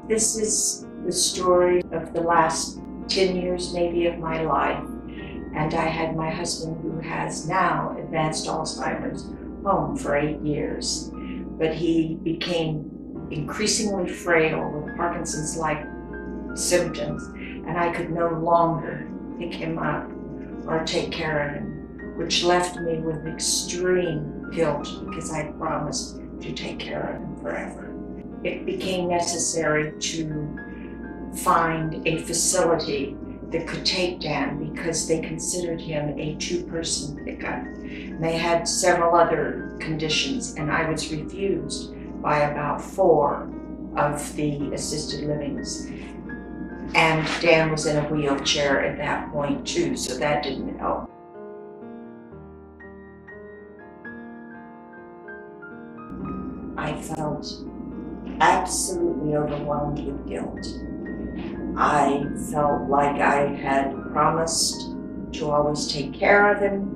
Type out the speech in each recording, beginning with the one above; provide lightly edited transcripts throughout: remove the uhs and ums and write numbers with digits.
This is the story of the last 10 years maybe of my life. And I had my husband, who has now advanced Alzheimer's, home for 8 years. But he became increasingly frail with Parkinson's-like symptoms, and I could no longer pick him up or take care of him, which left me with extreme guilt because I promised to take care of him forever. It became necessary to find a facility that could take Dan because they considered him a two-person pickup. They had several other conditions, and I was refused by about 4 of the assisted livings. And Dan was in a wheelchair at that point too, so that didn't help. I felt absolutely overwhelmed with guilt. I felt like I had promised to always take care of him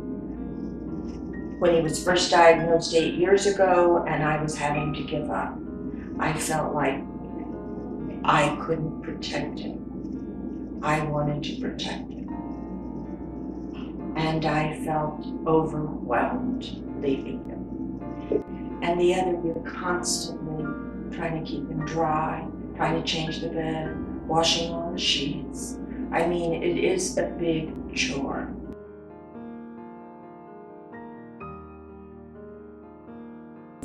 when he was first diagnosed 8 years ago, and I was having to give up. I felt like I couldn't protect him. I wanted to protect him. And I felt overwhelmed leaving him. And the other, we were constantly trying to keep him dry, trying to change the bed, washing all the sheets. I mean, it is a big chore.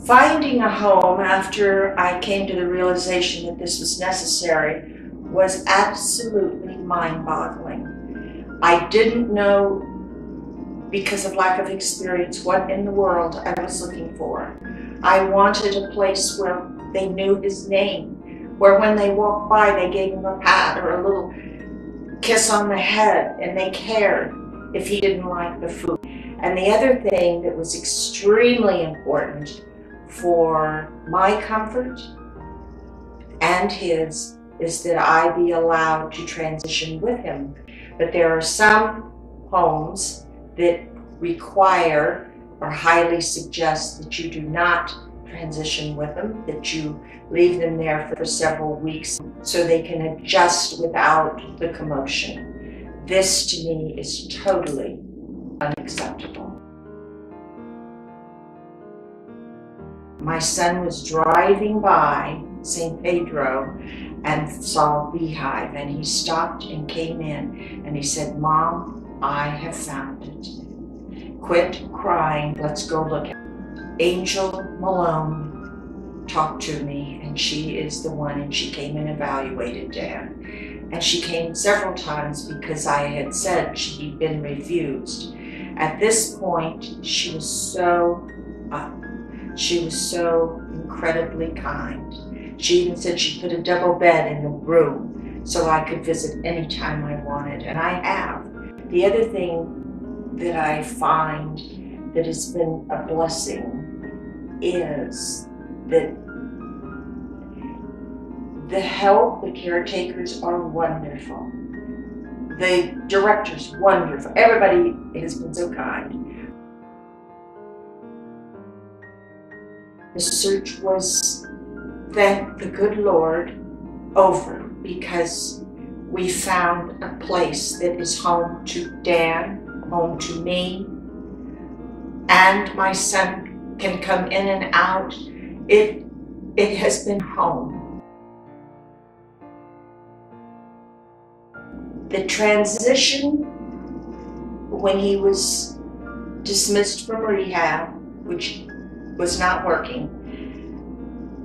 Finding a home after I came to the realization that this was necessary was absolutely mind-boggling. I didn't know, because of lack of experience, what in the world I was looking for. I wanted a place where they knew his name, where when they walked by they gave him a pat or a little kiss on the head, and they cared if he didn't like the food. And the other thing that was extremely important for my comfort and his is that I be allowed to transition with him. But there are some homes that require or highly suggest that you do not transition with them, that you leave them there for several weeks so they can adjust without the commotion. This to me is totally unacceptable. My son was driving by St. Pedro and saw Beehive, and he stopped and came in and he said, "Mom, I have found it. Quit crying, let's go look at it." Angel Malone talked to me, and she is the one, and she came and evaluated Dan. And she came several times because I had said she'd been refused. At this point, she was so incredibly kind. She even said she put a double bed in the room so I could visit anytime I wanted, and I have. The other thing that I find that has been a blessing is that the help, the caretakers are wonderful. The director's wonderful. Everybody has been so kind. The search was, thank the good Lord, over because we found a place that is home to Dan, home to me, and my son can come in and out. It has been home. The transition when he was dismissed from rehab, which was not working,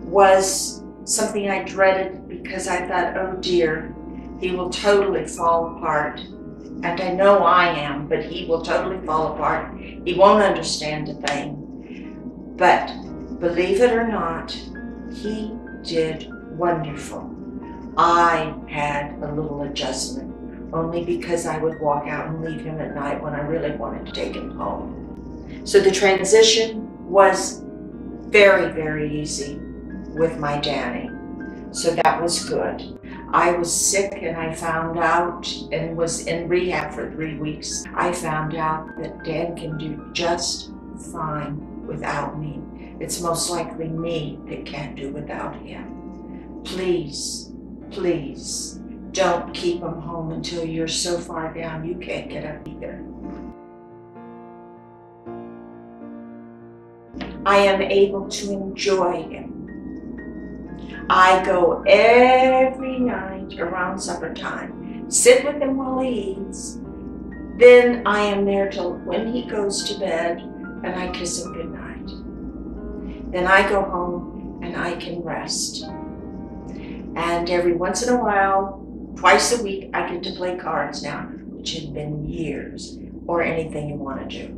was something I dreaded because I thought, oh dear, he will totally fall apart. And I know I am, but he will totally fall apart. He won't understand a thing. But believe it or not, he did wonderful. I had a little adjustment, only because I would walk out and leave him at night when I really wanted to take him home. So the transition was very, very easy with my Danny. So that was good. I was sick and I found out, and was in rehab for 3 weeks. I found out that Dan can do just fine without me. It's most likely me that can't do without him. Please please don't keep them home until you're so far down you can't get up either. I am able to enjoy him. I go every night around supper time, sit with him while he eats. Then I am there till when he goes to bed, and I kiss him goodnight. Then I go home and I can rest. And every once in a while, twice a week, I get to play cards now, which have been years, or anything you want to do.